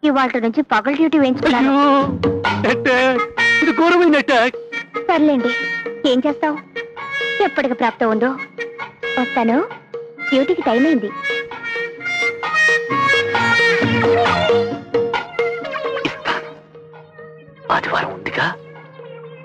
ఇవాళ నుంచి పగల డ్యూటీ వేయించుకున్నాను. ఇది ఘోరమైన అటాక్. సర్లేండి, ఏం చేస్తావు? ఎప్పటికి ప్రాప్తం ఉందో. వస్తాను, డ్యూటీకి టైం అయింది. ఆదివారం ఉందిగా,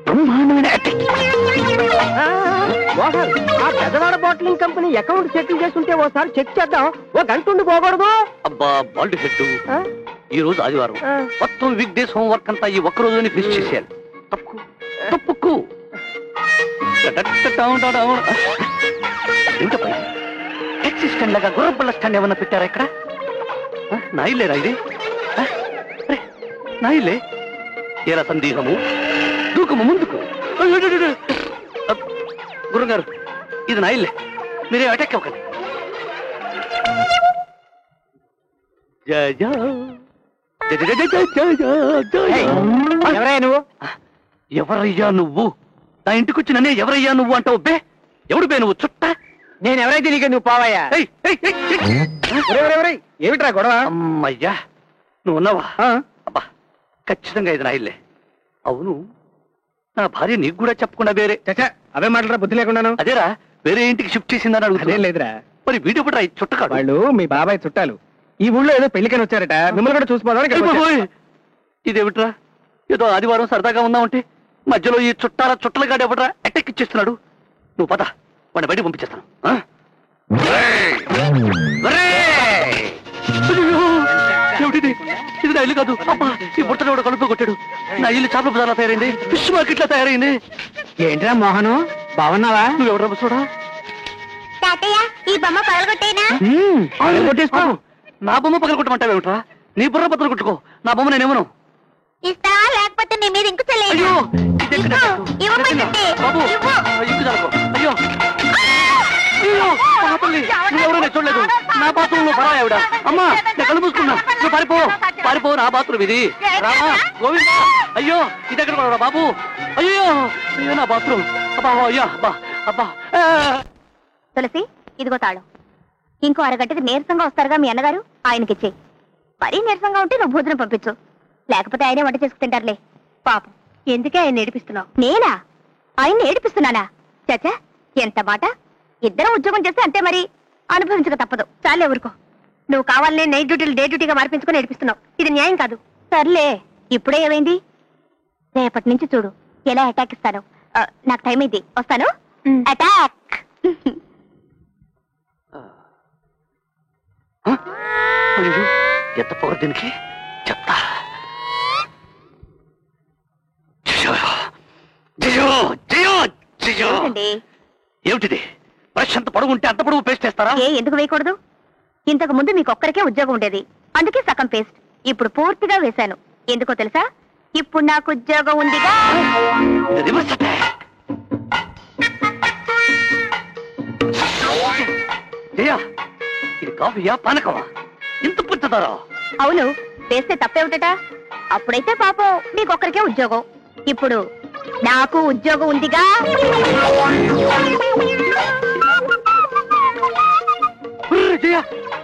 బ్రహ్మాండమైన అటాక్. ఆ పెదవాడ బాటిలింగ్ కంపెనీ అకౌంట్ సెటిల్ చేస్తుంటే ఓసారి చెక్ చేద్దాం. ఓ గంట ఉండి పోకూడదు. అబ్బా బాల్డ్ హెడ్, ఈ రోజు ఆదివారం, మొత్తం వీక్ డేస్ హోంవర్క్ అంతా ఈ ఒక్క రోజుని ఫినిష్ చేసేయాలి. తప్పుకు టాక్సీ స్టాండ్ లాగా గుర్రబళ్ళ స్టాండ్ ఏమన్నా పెట్టారా ఇక్కడ? నా ఇల్లేరా ఇది? నా ఇల్లే. ఎలా సందేహము, దూకము ముందుకు. గురుగారు, ఇది నా ఇల్లే, మీరే అటాక్ అవ్వకండి. ఎవరయ్యా నువ్వు? ఎవరయ్యా నువ్వు? నా ఇంటికి వచ్చి నన్నే ఎవరయ్యా నువ్వు అంటావు? బే, ఎవడు బే నువ్వు? చుట్ట. నేను ఎవరైతే నీకు నువ్వు పోవాయా? ఏమిట్రా గొడవ? అమ్మయ్యా, నువ్వు ఉన్నావా? అబ్బా, ఖచ్చితంగా ఇది నా ఇల్లే. అవును, నా భార్య నీకు కూడా చెప్పకుండా వేరే అవే మాట్లాడరా, బుద్ధి లేకుండాను. అదేరా, వేరే ఇంటికి షిఫ్ట్ చేసిందని అడుగుతా. లేదురా, మరి వీడియో కూడా చుట్టకాడు. వాళ్ళు మీ బాబాయ్ చుట్టాలు ఈ ఊళ్ళో ఏదో పెళ్లికని వచ్చారట, మిమ్మల్ని కూడా చూసిపోదాం. ఇదేమిట్రా, ఏదో ఆదివారం సరదాగా ఉన్నామంటే మధ్యలో ఈ చుట్టల గాడు ఎవడరా అటాక్ ఇచ్చేస్తున్నాడు. నువ్వు పద, వాడిని బయట పంపించేస్తాను. ఏమిటిది? ఇది నా ఇల్లు కాదు. అబ్బా, ఈ బుట్టలో కూడా కలుపు కొట్టాడు. నా ఇల్లు చేపల బజార్లా తయారైంది, ఫిష్ మార్కెట్ లా తయారైంది. ఏంట్రా మోహను, బాగున్నావా? నువ్వెవడరా బసోడా? ఈ బొమ్మ పగలగొట్టేనా? నా బొమ్మ పగల కొట్టమంటావేమిట్రా? నీ బుర్ర బద్దలు కొట్టుకో, నా బొమ్మ నేనేమను. ఇస్తా, లేకపోతే నీ మీద ఇంకు చల్లేను. అయ్యో, బాబు, ఇంకు చల్లకో. అయ్యో అయ్యో, నువ్వెవరో నేను చూడలేదు. నా బాత్రూమ్ లో పరా ఆవిడ. అమ్మా, నేను కళ్ళు మూసుకున్నా. నువ్వు పారిపో, నా బాత్రూమ్ ఇది. రామా, గోవిందా, అయ్యో, ఇది ఎక్కడ కూడా బాబు. అయ్యో అయ్యో, నా బాత్రూమ్. అబ్బా, అయ్యో, అబ్బా అబ్బా. తులసి, ఇదిగో తాళం. ఇంకో అరగంటకి నీరసంగా వస్తారుగా మీ అన్నగారు, ఆయనకిచ్చేయి. మరీ నీరసంగా ఉంటే నువ్వు భోజనం పంపించు, లేకపోతే ఆయనే వంట చేసుకు తింటారులే. పాపం, ఎందుకే ఆయన ఏడిపిస్తున్నావు? నేనా ఆయన్ని ఏడిపిస్తున్నానా? చచ్చా, ఎంత మాట! ఇద్దరం ఉద్యోగం చేస్తే అంతే, మరి అనుభవించక తప్పదు. చాలే ఊరుకో. నువ్వు కావాలనే నైట్ డ్యూటీలు డే డ్యూటీగా మార్పించుకుని ఏడిపిస్తున్నావు. ఇది న్యాయం కాదు. సర్లే, ఇప్పుడే ఏమైంది? రేపటి నుంచి చూడు ఎలా అటాక్ ఇస్తాను. నాకు టైం అయింది, వస్తాను. అటాక్. ఎంత పొగరు దీనికి, చెప్తా. ఏమిటిది? బ్రష్ అంత పొడవు ఉంటే అంత పొడవు పేస్ట్ వేస్తారా? ఎందుకు వేయకూడదు? ఇంతకు ముందు మీకు ఒక్కరికే ఉద్యోగం ఉండేది, అందుకే సగం పేస్ట్. ఇప్పుడు పూర్తిగా వేశాను. ఎందుకో తెలుసా? ఇప్పుడు నాకు ఉద్యోగం ఉందిగా. ఇది కాఫీయా పానకమా? ఇంత పుచ్చతారా? అవును, వేస్తే తప్పేమిటట? అప్పుడైతే పాపం మీకొక్కరికే ఉద్యోగం, ఇప్పుడు నాకు ఉద్యోగం ఉందిగా.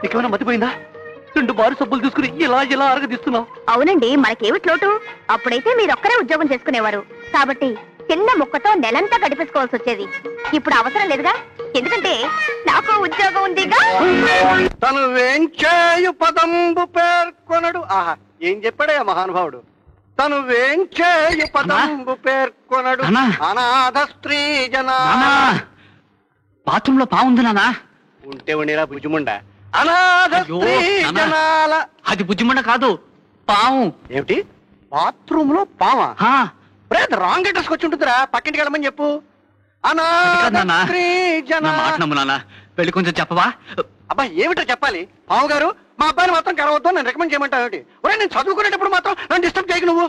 నీకేమైనా మతిపోయిందా? 2 బారు సబ్బులు తీసుకుని ఇలా అరగదీస్తున్నావు. అవునండి, మనకేమిటి లోటు? అప్పుడైతే మీరొక్కరే ఉద్యోగం చేసుకునేవారు కాబట్టి చిన్న ముక్కతో నెలంతా గడిపేసుకోవాల్సి వచ్చేది. ఇప్పుడు అవసరం లేదుగా, ఎందుకంటే నాకు ఉద్యోగం ఉందిగా. తను వేంచేయు పదంబు పేర్కొనడు. ఆహా, ఏం చెప్పాడయ్యా మహానుభావుడు. తను వేంచేయు పదంబు పేర్కొనడు అనాథ స్త్రీ జనా. బాత్రూమ్ లో పావుంది నానా. ఉంటే ఉండేరా బుజ్జిముండ. అనాథ స్త్రీ జనాల. అది బుజ్జిమండ కాదు, పావు. ఏమిటి, బాత్రూమ్ లో పావా? రాంగ్ అడ్రస్ వచ్చి ఉంటుందిరా, పక్కింటికి వెళ్ళమని చెప్పు. అనాథ స్త్రీ జనా. వెళ్ళి కొంచెం చెప్పవా? అబ్బా, ఏమిటో చెప్పాలి. పావు గారు, మా అబ్బాయిని మాత్రం కలవద్దు, నేను రికమెండ్ చేయమంటావు ఏమిటి? ఒరే, నేను చదువుకునేటప్పుడు మాత్రం నన్ను డిస్టర్బ్ చేయకు నువ్వు.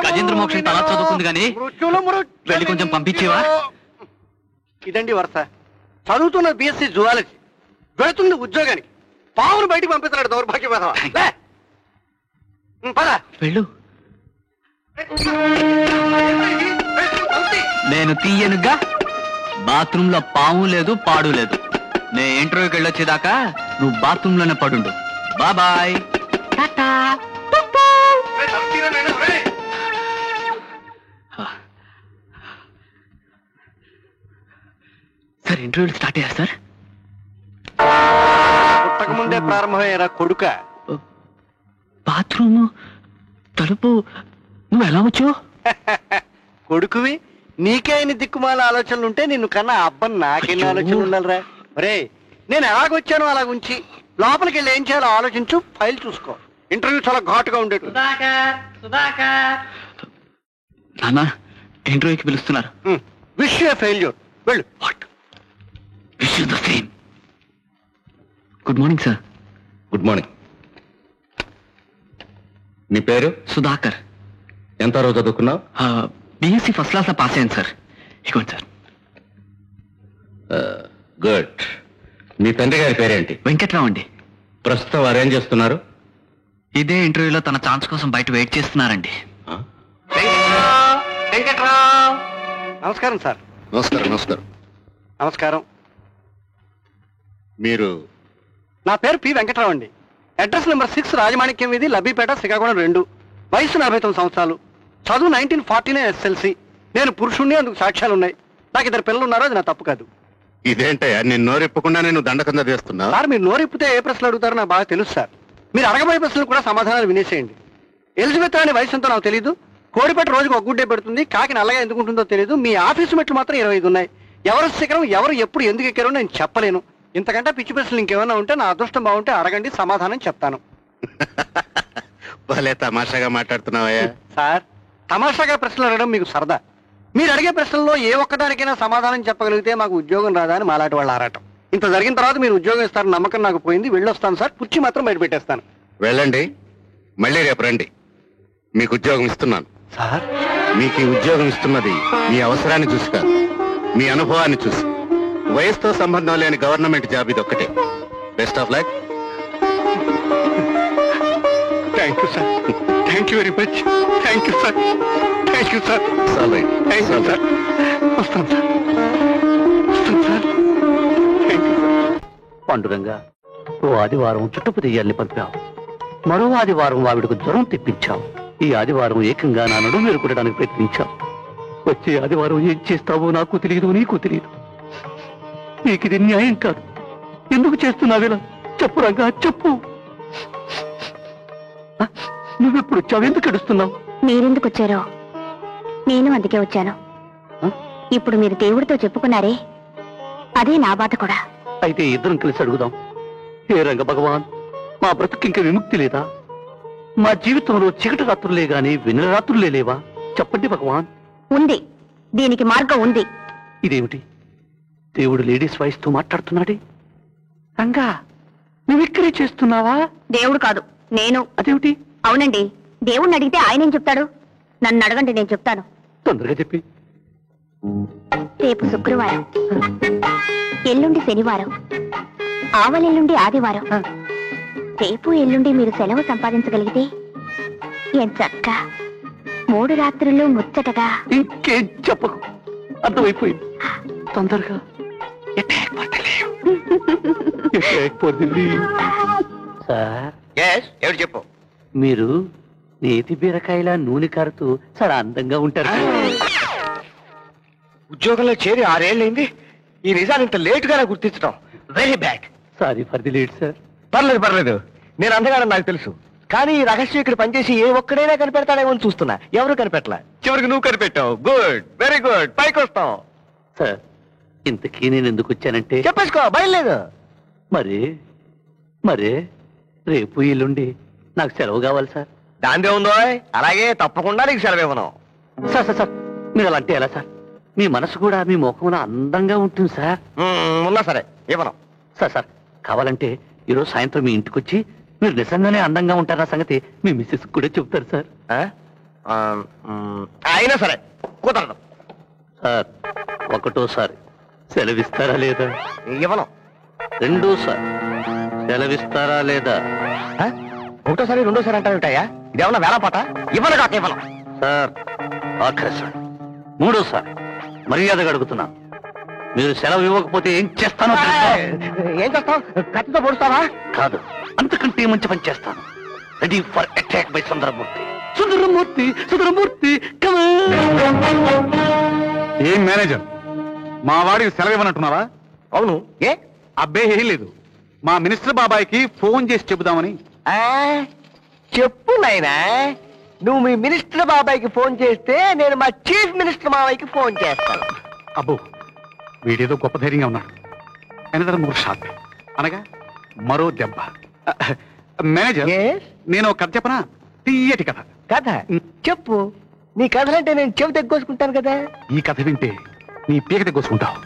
గజేంద్ర మోక్షం తలా చదువుకుంది గానీ వెళ్ళి కొంచెం పంపించేవా? ఇదండి వరుస. చదువుతున్న బిఎస్సీ జువాలజీ, వెళుతుంది ఉద్యోగానికి, పావును బయటికి పంపిస్తున్నాడు దౌర్భాగ్య. వెళ్ళు. నేను తీయనుగా. బాత్రూమ్ లో పాము లేదు, పాడు లేదు. నే ఇంటర్వ్యూకి వెళ్ళొచ్చేదాకా నువ్వు బాత్రూమ్ లోనే పడుండు. బాయ్ టాటా. సార్ ఇంటర్వ్యూలు స్టార్ట్ అయ్యారు సార్. పుట్టక ముందే ప్రారంభమయ్యారా కొడుక? బాత్రూమ్ తలుపు నువ్వు ఎలా వచ్చావు? కొడుకువి నీకే ఇన్ని దిక్కుమాల ఆలోచనలు ఉంటే నిన్ను కన్నా అబ్బన్ నాకెన్ని ఆలోచనలు ఉండాలిరా. రే నేను ఎలాగొచ్చానో అలాగ ఉంచి లోపలికి వెళ్ళి ఏం చేయాలో ఆలోచించు, ఫైల్ చూసుకో. ఇంటర్వ్యూ చాలా ఘాటుగా ఉండేది. నాన్న ఇంటర్వ్యూకి పిలుస్తున్నారు. Wish you failure. వెళ్ళు. Wish you the same. Good morning sir. Good morning. నీ పేరు? సుధాకర్. ఎంత రోజు చదువుకున్నావు? బిఎస్సి ఫస్ట్ క్లాస్ లో పాస్ అయ్యాను సార్. ఇదిగోండి సార్. గుడ్. నీ తండ్రి గారి పేరేంటి? వెంకట్రావు అండి. ప్రస్తుతం వారు ఏం చేస్తున్నారు? ఇదే ఇంటర్వ్యూలో తన ఛాన్స్ కోసం బయట వెయిట్ చేస్తున్నారండి. నమస్కారం సార్. నమస్కారం. నమస్కారం. నమస్కారం. మీరు? నా పేరు పి వెంకట్రావు అండి. అడ్రస్ నెంబర్ 6 రాజమాణిక్యం వీధి, లబ్బిపేట, శ్రీకాకుళం 2. వయసు 49 సంవత్సరాలు. చదువు 1949 SLC. నేను పురుషుణ్ణి, అందుకు సాక్ష్యాలు ఉన్నాయి. నాకు 2 పిల్లలు ఉన్నారు, అది నా తప్పు కాదు. ఇదేంటయ్యా నేను నోరెప్పకుండా నేను దండకం చదివేస్తున్నా? సార్ మీరు నోరిప్పితే ఏ ప్రశ్నలు అడుగుతారో నాకు బాగా తెలుసు సార్. మీరు అడగబోయే ప్రశ్నలు కూడా సమాధానాలు వినేసేయండి. ఎలిజబెత్ రాణి వయసు ఎంతో నాకు తెలియదు. కోడిపెట్ట రోజుకు ఒక గుడ్డే పెడుతుంది. కాకి నల్లగా ఎందుకు ఉంటుందో తెలియదు. మీ ఆఫీసు మెట్లు మాత్రం 25 ఉన్నాయి. ఎవరు శిఖరం, ఎవరు ఎప్పుడు ఎందుకు ఎక్కారో నేను చెప్పలేను. ఇంతకంటే పిచ్చి ప్రశ్నలు ఇంకేమైనా ఉంటే నా అదృష్టం బాగుంటే అడగండి, సమాధానం చెప్తాను. భలే తమాషాగా మాట్లాడుతున్నావయ్యా. సార్ తమాషాగా ప్రశ్నలు అడగడం మీకు సరదా. మీరు అడిగే ప్రశ్నల్లో ఏ ఒక్కదానికైనా సమాధానం చెప్పగలిగితే మాకు ఉద్యోగం రాదా అని మాలాంటి వాళ్ళు ఆరాటం. ఇంత జరిగిన తర్వాత మీరు ఉద్యోగం ఇస్తారని నమ్మకం నాకు పోయింది. వెళ్ళొస్తాను సార్. కుర్చీ మాత్రం బయట పెట్టేస్తాను. వెళ్ళండి, మళ్ళీ రేపు రండి. మీకు ఉద్యోగం ఇస్తున్నాను. సార్ మీకు ఈ ఉద్యోగం ఇస్తున్నది మీ అవసరాన్ని చూసి కాదు, మీ అనుభవాన్ని చూసి. వయసుతో సంబంధం లేని గవర్నమెంట్ జాబ్ ఇది ఒక్కటే. Best of luck. Thank you sir. Thank you very much. Thank you sir. Thank you sir. Thank you sir. వస్తాను సార్. వస్తాను sir. Thank you sir. Panduranga ఓ ఆదివారం చుట్టపు దెయ్యాల్ని పంపావు. మరో ఆదివారం ఆవిడకు జ్వరం తెప్పించావు. ఈ ఆదివారం ఏకంగా నా నడుము మేలుకొనడానికి ప్రయత్నించావు. వచ్చే ఆదివారం ఏం చేస్తావో నాకు తెలియదు, నీకు తెలియదు. నీకు ఇది న్యాయం కాదు. ఎందుకు చేస్తున్నావేలా చెప్పు రంగా, చెప్పు. నువ్వెప్పుడు వచ్చావు? ఎందుకు ఏడుస్తున్నావు? మీరెందుకు వచ్చారో నేను అందుకే వచ్చాను. ఇప్పుడు మీరు దేవుడితో చెప్పుకున్నారే, అదే నా బాధ కూడా. అయితే ఇద్దరం కలిసి అడుగుదాం. హే రంగ భగవాన్, మా బ్రతుకు ఇంకా విముక్తి లేదా? మా జీవితంలో చీకటి రాత్రులే గాని వెన్నెల రాత్రులే లేవా? చెప్పండి భగవాన్. ఉంది, దీనికి మార్గం ఉంది. ఇదేమిటి? దేవుడు లేడీస్ వాయిస్ తో మాట్లాడుతున్నాడే. రంగా నువ్విక్కడే చేస్తున్నావా? దేవుడు కాదు, నేను. అదేమిటి? అవునండి, దేవుణ్ణి అడిగితే ఆయన ఏం చెప్తాడు? నన్ను అడగండి, నేను చెప్తాను. తొందరగా చెప్పి. రేపు శుక్రవారం, ఎల్లుండి శనివారం, ఆవలెల్లుండి ఆదివారం. రేపు ఎల్లుండి మీరు సెలవు సంపాదించగలిగితే ఎంచక్క 3 రాత్రులు ముచ్చటగా. ఇంకేం చెప్పకు, అర్థమైపోయింది. తొందరగా సార్. ఎవరు చెప్పు. మీరు నేతి బీరకాయల నూనె కారుతూ చాలా అందంగా ఉంటారు. ఉద్యోగంలో చేరి 6 ఏళ్ళైంది. ఈ నిజాన్ని ఇంత లేట్ గా గుర్తించడం very bad. Sorry for the late sir. పర్లేదు. నేను అందగానని నాకు తెలుసు. కానీ ఈ రహస్యం ఇక్కడ పనిచేసి ఏ ఒక్కడైనా కనిపెడతాడేమో అని చూస్తున్నా. ఎవరు కనిపెట్టలా. చివరికి నువ్వు కనిపెట్టావు. Good, very good. పైకి వస్తావు. సార్ ఇంతకీ నేను ఎందుకు వచ్చానంటే, చెప్పేసుకో, బయలులేదు. మరే రేపు ఎల్లుండి నాకు సెలవు కావాలి సార్. దాందే ఉందో. అలాగే, తప్పకుండా నీకు సెలవు ఇవ్వను. సార్ మీరు అలా అంటే ఎలా సార్? మీ మనసు కూడా మీ ముఖంలో అందంగా ఉంటుంది సార్. ఉన్నా సరే ఇవ్వను. సార్ కావాలంటే ఈరోజు సాయంత్రం మీ ఇంటికి వచ్చి మీరు నిజంగానే అందంగా ఉంటారన్న సంగతి మీ మిస్సెస్ కూడా చెప్తారు సార్. అయినా సరే కుదరదు. సార్ ఒకటోసారి సెలవిస్తారా లేదా? ఇవ్వను. రెండోసారి సెలవిస్తారా లేదా? ఒకటోసారి రెండోసారి అంటావుటాయా? ఇదేమన్నా వేళ పాట? ఇవ్వను కాక ఇవ్వను. సార్ ఆఖరిసారి, మూడోసారి మర్యాదగా అడుగుతున్నా. మీరు సెలవు ఇవ్వకపోతే ఏం చేస్తానో తెలుసా? ఏం చేస్తావు? కత్తితో పొడుస్తావా? కాదు, అంతకంటే మంచి పని చేస్తాను. Ready for attack by Sundaramurthy. Sundaramurthy, Sundaramurthy, come on. ఏం మేనేజర్, మా వాడికి సెలవు ఇవ్వనంటున్నావా? అవును. ఏ అబ్బే ఏం లేదు, మా మినిస్టర్ బాబాయ్కి ఫోన్ చేసి చెబుదామని. ఆ, చెప్పు నాయనా. నువ్వు మీ మినిస్టర్ బాబాయ్కి ఫోన్ చేస్తే నేను మా చీఫ్ మినిస్టర్ మావయ్యకి ఫోన్ చేస్తాను. అబ్బో, వీడేదో గొప్ప ధైర్యంగా ఉన్నాడు. ఎనదర్ మూడు షాట్ అనగా మరో దెబ్బ. Manager, Yes? నేను ఒక కథ చెప్పనా? తీయటి కథ. కథ చెప్పు. నీ కథలంటే నేను చెవి తెగ్గోసుకుంటాను కదా. ఈ కథ వింటే నీ పీక తెగ్గొసుకుంటావు.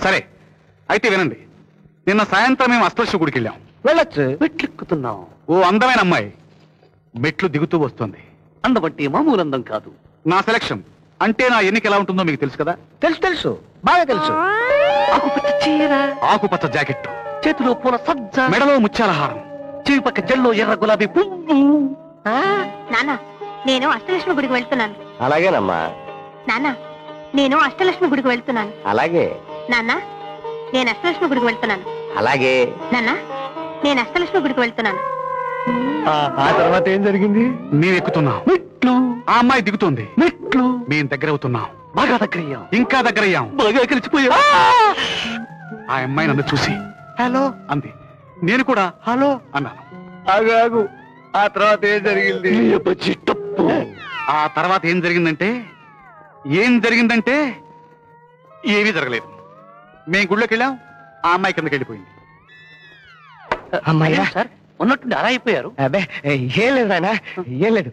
సరే అయితే వినండి. నిన్న సాయంత్రం మేము అస్పృశ్య గుడికి వెళ్ళాం. వెళ్ళొచ్చు. మెట్లెక్కుతున్నాం. ఓ అందమైన అమ్మాయి మెట్లు దిగుతూ వస్తుంది. అందం అంటే మామూలు అందం కాదు. నా సెలక్షన్ అంటే నా ఎన్నిక ఎలా ఉంటుందో మీకు తెలుసు కదా. తెలుసు తెలుసు, బాగా తెలుసు. ఆకుపచ్చ చీర, ఆకుపచ్చ జాకెట్, చేతిలో పూల సజ్జ, మెడలో ముత్యాల హారం, చెవి పక్క జల్లో ఎర్ర గులాబీ పువ్వు. నాన్న, నేను అష్టలక్ష్మి గుడికి వెళ్తున్నాను. అలాగేనమ్మా. నాన్న, నేను అష్టలక్ష్మి గుడికి వెళ్తున్నాను. అలాగే. నాన్న, నేను అష్టలక్ష్మి గుడికి వెళ్తున్నాను. అలాగే. నాన్న, నేను అష్టలక్ష్మి గుడికి వెళ్తున్నాను. ఆ తర్వాత ఏం జరిగింది? మేము ఎక్కుతున్నాం మెట్లు, ఆ అమ్మాయి దిగుతుంది మెట్లు, మేము దగ్గర అవుతున్నాం. బాగా దగ్గరయ్యాం, ఇంకా దగ్గరయ్యాం, బాగా కలిసిపోయాం. ఆ అమ్మాయి నన్ను చూసి హలో అంది. నేను కూడా హలో అన్నాను. ఆగు. ఆ తర్వాత ఏం జరిగింది? ఆ తర్వాత ఏం జరిగిందంటే ఏమీ జరగలేదు. మేము గుళ్ళోకి వెళ్ళాం, ఆ అమ్మాయి కిందకి వెళ్ళిపోయింది. అమ్మాయ్యా సార్, ఉన్నట్టుండి అలా అయిపోయారు. అబ్బే ఏం లేదు నాయనా, ఏం లేదు.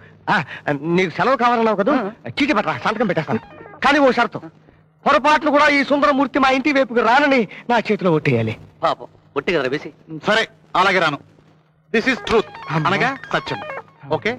నీకు సెలవు కావాలన్నావు కదా, చీటి పట్రా, సంతకం పెట్టేస్తాను. కానీ ఓ షరతు, పొరపాట్లు కూడా ఈ సుందరమూర్తి మా ఇంటి వైపుకి రానని నా చేతిలో ఒట్టేయాలి. పాపం ఒట్టి కదా వేసి. సరే అలాగే రాను. దిస్ ఇస్ ట్రూత్ అనగా సత్యం. ఓకే.